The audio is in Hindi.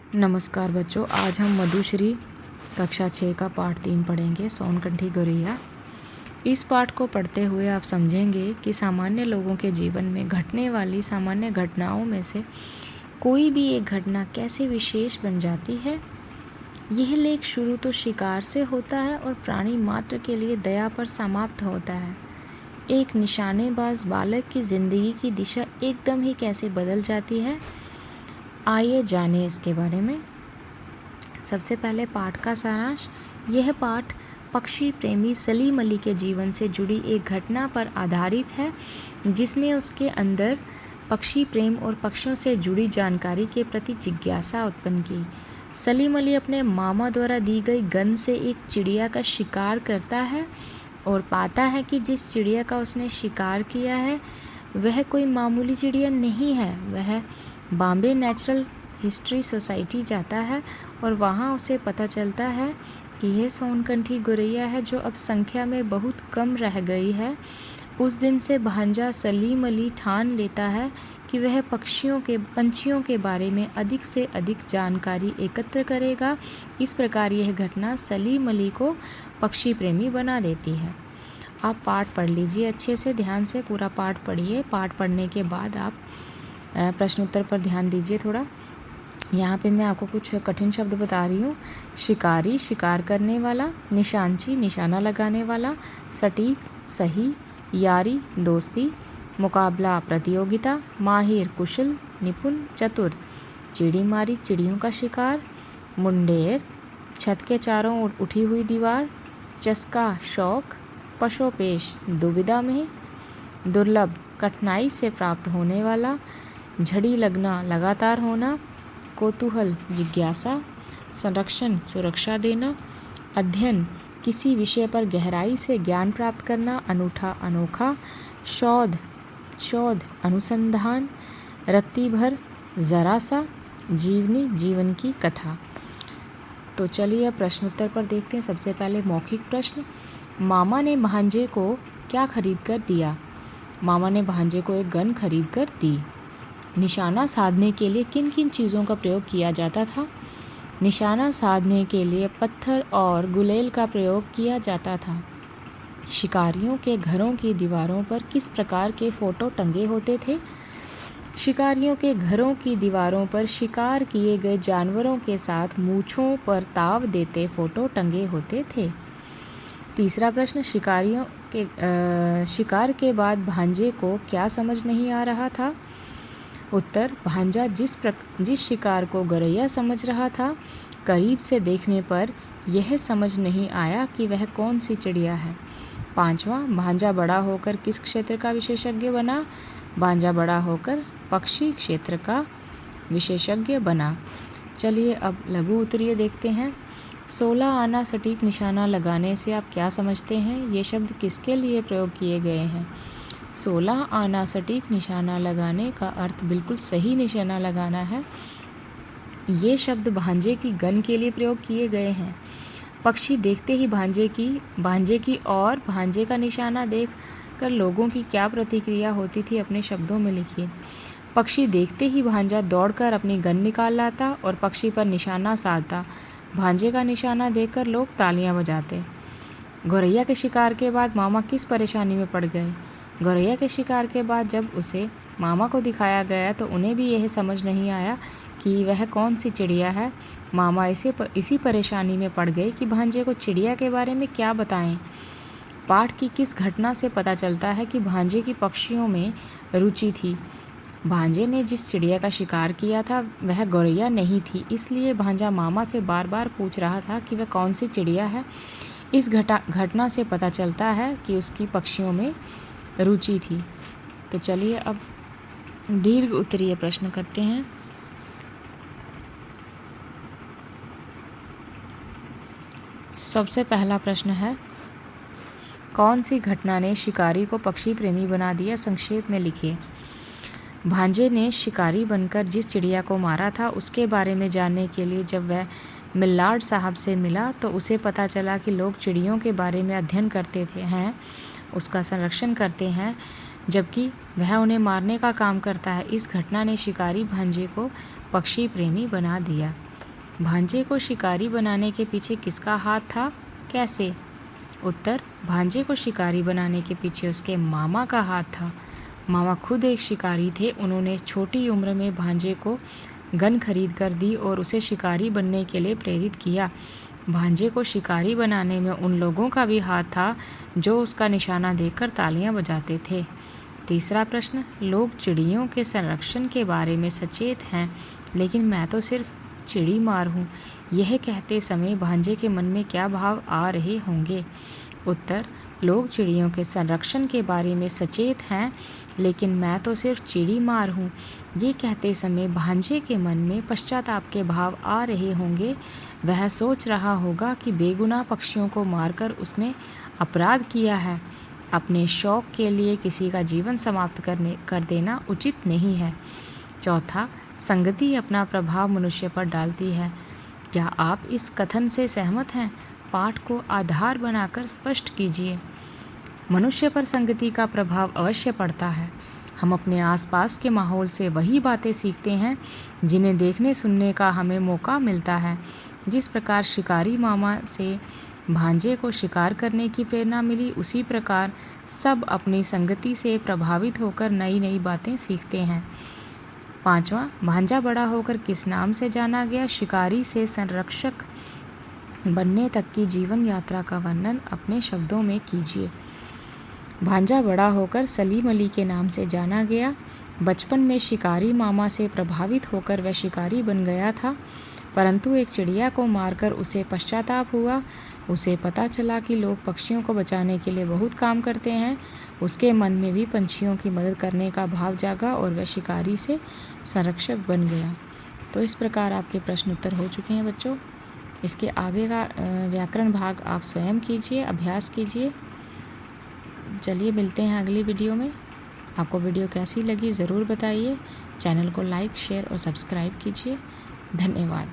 नमस्कार बच्चों, आज हम मधुश्री कक्षा 6 का पाठ 3 पढ़ेंगे, सोनकंठी गौरैया। इस पाठ को पढ़ते हुए आप समझेंगे कि सामान्य लोगों के जीवन में घटने वाली सामान्य घटनाओं में से कोई भी एक घटना कैसे विशेष बन जाती है। यह लेख शुरू तो शिकार से होता है और प्राणी मात्र के लिए दया पर समाप्त होता है। एक निशानेबाज बालक की ज़िंदगी की दिशा एकदम ही कैसे बदल जाती है, आइए जानें इसके बारे में। सबसे पहले पाठ का सारांश। यह पाठ पक्षी प्रेमी सलीम अली के जीवन से जुड़ी एक घटना पर आधारित है, जिसने उसके अंदर पक्षी प्रेम और पक्षियों से जुड़ी जानकारी के प्रति जिज्ञासा उत्पन्न की। सलीम अली अपने मामा द्वारा दी गई गन से एक चिड़िया का शिकार करता है और पाता है कि जिस चिड़िया का उसने शिकार किया है वह कोई मामूली चिड़िया नहीं है। वह बॉम्बे नेचुरल हिस्ट्री सोसाइटी जाता है और वहाँ उसे पता चलता है कि यह सोनकंठी गौरैया है, जो अब संख्या में बहुत कम रह गई है। उस दिन से भांजा सलीम अली ठान लेता है कि वह पंछियों के बारे में अधिक से अधिक जानकारी एकत्र करेगा। इस प्रकार यह घटना सलीम अली को पक्षी प्रेमी बना देती है। आप पाठ पढ़ लीजिए अच्छे से, ध्यान से पूरा पाठ पढ़िए। पाठ पढ़ने के बाद आप प्रश्न उत्तर पर ध्यान दीजिए थोड़ा। यहाँ पे मैं आपको कुछ कठिन शब्द बता रही हूँ। शिकारी, शिकार करने वाला। निशानची, निशाना लगाने वाला। सटीक, सही। यारी, दोस्ती। मुकाबला, प्रतियोगिता। माहिर, कुशल, निपुण, चतुर। चिड़ी मारी, चिड़ियों का शिकार। मुंडेर, छत के चारों ओर उठी हुई दीवार। चस्का, शौक। पशोपेश, दुविधा में। दुर्लभ, कठिनाई से प्राप्त होने वाला। झड़ी लगना, लगातार होना। कौतूहल, जिज्ञासा। संरक्षण, सुरक्षा देना। अध्ययन, किसी विषय पर गहराई से ज्ञान प्राप्त करना, अनूठा, अनोखा। शोध, अनुसंधान। रत्ती भर, जरा सा। जीवनी, जीवन की कथा। तो चलिए अब प्रश्नोत्तर पर देखते हैं। सबसे पहले मौखिक प्रश्न। मामा ने भांजे को क्या खरीद कर दिया? मामा ने भांजे को एक गन खरीद कर दी। निशाना साधने के लिए किन किन चीज़ों का प्रयोग किया जाता था? निशाना साधने के लिए पत्थर और गुलेल का प्रयोग किया जाता था। शिकारियों के घरों की दीवारों पर किस प्रकार के फ़ोटो टंगे होते थे? शिकारियों के घरों की दीवारों पर शिकार किए गए जानवरों के साथ मूँछों पर ताव देते फ़ोटो टंगे होते थे। तीसरा प्रश्न, शिकार के बाद भांजे को क्या समझ नहीं आ रहा था? उत्तर, भांजा जिस शिकार को गौरैया समझ रहा था, करीब से देखने पर यह समझ नहीं आया कि वह कौन सी चिड़िया है। पांचवा, भांजा बड़ा होकर किस क्षेत्र का विशेषज्ञ बना? भांजा बड़ा होकर पक्षी क्षेत्र का विशेषज्ञ बना। चलिए अब लघु उत्तरीय देखते हैं। 16 आना सटीक निशाना लगाने से आप क्या समझते हैं? ये शब्द किसके लिए प्रयोग किए गए हैं? 16 आना सटीक निशाना लगाने का अर्थ बिल्कुल सही निशाना लगाना है। ये शब्द भांजे की गन के लिए प्रयोग किए गए हैं। पक्षी देखते ही भांजे की और भांजे का निशाना देख कर लोगों की क्या प्रतिक्रिया होती थी, अपने शब्दों में लिखिए। पक्षी देखते ही भांजा दौड़कर अपनी गन निकाल लाता और पक्षी पर निशाना साधता। भांजे का निशाना देखकर लोग तालियां बजाते। गौरैया के शिकार के बाद मामा किस परेशानी में पड़ गए? गौरैया के शिकार के बाद जब उसे मामा को दिखाया गया तो उन्हें भी यह समझ नहीं आया कि वह कौन सी चिड़िया है। मामा इसी परेशानी में पड़ गए कि भांजे को चिड़िया के बारे में क्या बताएं। पाठ की किस घटना से पता चलता है कि भांजे की पक्षियों में रुचि थी? भांजे ने जिस चिड़िया का शिकार किया था वह गौरैया नहीं थी, इसलिए भांजा मामा से बार बार पूछ रहा था कि वह कौन सी चिड़िया है। इस घटना से पता चलता है कि उसकी पक्षियों में रुचि थी। तो चलिए अब दीर्घ उत्तरीय प्रश्न करते हैं। सबसे पहला प्रश्न है, कौन सी घटना ने शिकारी को पक्षी प्रेमी बना दिया? संक्षेप में लिखिए। भांजे ने शिकारी बनकर जिस चिड़िया को मारा था उसके बारे में जानने के लिए जब वह मिल्लार्ड साहब से मिला तो उसे पता चला कि लोग चिड़ियों के बारे में अध्ययन करते हैं, उसका संरक्षण करते हैं, जबकि वह उन्हें मारने का काम करता है। इस घटना ने शिकारी भांजे को पक्षी प्रेमी बना दिया। भांजे को शिकारी बनाने के पीछे किसका हाथ था, कैसे? उत्तर, भांजे को शिकारी बनाने के पीछे उसके मामा का हाथ था। मामा खुद एक शिकारी थे। उन्होंने छोटी उम्र में भांजे को गन खरीद कर दी और उसे शिकारी बनने के लिए प्रेरित किया। भांजे को शिकारी बनाने में उन लोगों का भी हाथ था जो उसका निशाना देखकर तालियां बजाते थे। तीसरा प्रश्न, लोग चिड़ियों के संरक्षण के बारे में सचेत हैं, लेकिन मैं तो सिर्फ चिड़ी मार हूँ। यह कहते समय भांजे के मन में क्या भाव आ रहे होंगे? उत्तर, लोग चिड़ियों के संरक्षण के बारे में सचेत हैं, लेकिन मैं तो सिर्फ चिड़ी मार हूँ। ये कहते समय भांजे के मन में पश्चाताप के भाव आ रहे होंगे। वह सोच रहा होगा कि बेगुनाह पक्षियों को मारकर उसने अपराध किया है। अपने शौक के लिए किसी का जीवन समाप्त कर देना उचित नहीं है। चौथा, संगति अपना प्रभाव मनुष्य पर डालती है। क्या आप इस कथन से सहमत हैं? पाठ को आधार बनाकर स्पष्ट कीजिए। मनुष्य पर संगति का प्रभाव अवश्य पड़ता है। हम अपने आसपास के माहौल से वही बातें सीखते हैं जिन्हें देखने सुनने का हमें मौका मिलता है। जिस प्रकार शिकारी मामा से भांजे को शिकार करने की प्रेरणा मिली, उसी प्रकार सब अपनी संगति से प्रभावित होकर नई नई बातें सीखते हैं। पांचवा, भांजा बड़ा होकर किस नाम से जाना गया? शिकारी से संरक्षक बनने तक की जीवन यात्रा का वर्णन अपने शब्दों में कीजिए। भांजा बड़ा होकर सलीम अली के नाम से जाना गया। बचपन में शिकारी मामा से प्रभावित होकर वह शिकारी बन गया था, परंतु एक चिड़िया को मारकर उसे पश्चाताप हुआ। उसे पता चला कि लोग पक्षियों को बचाने के लिए बहुत काम करते हैं। उसके मन में भी पंछियों की मदद करने का भाव जागा और वह शिकारी से संरक्षक बन गया। तो इस प्रकार आपके प्रश्न उत्तर हो चुके हैं बच्चों। इसके आगे का व्याकरण भाग आप स्वयं कीजिए, अभ्यास कीजिए। चलिए मिलते हैं अगली वीडियो में। आपको वीडियो कैसी लगी ज़रूर बताइए। चैनल को लाइक, शेयर और सब्सक्राइब कीजिए। धन्यवाद।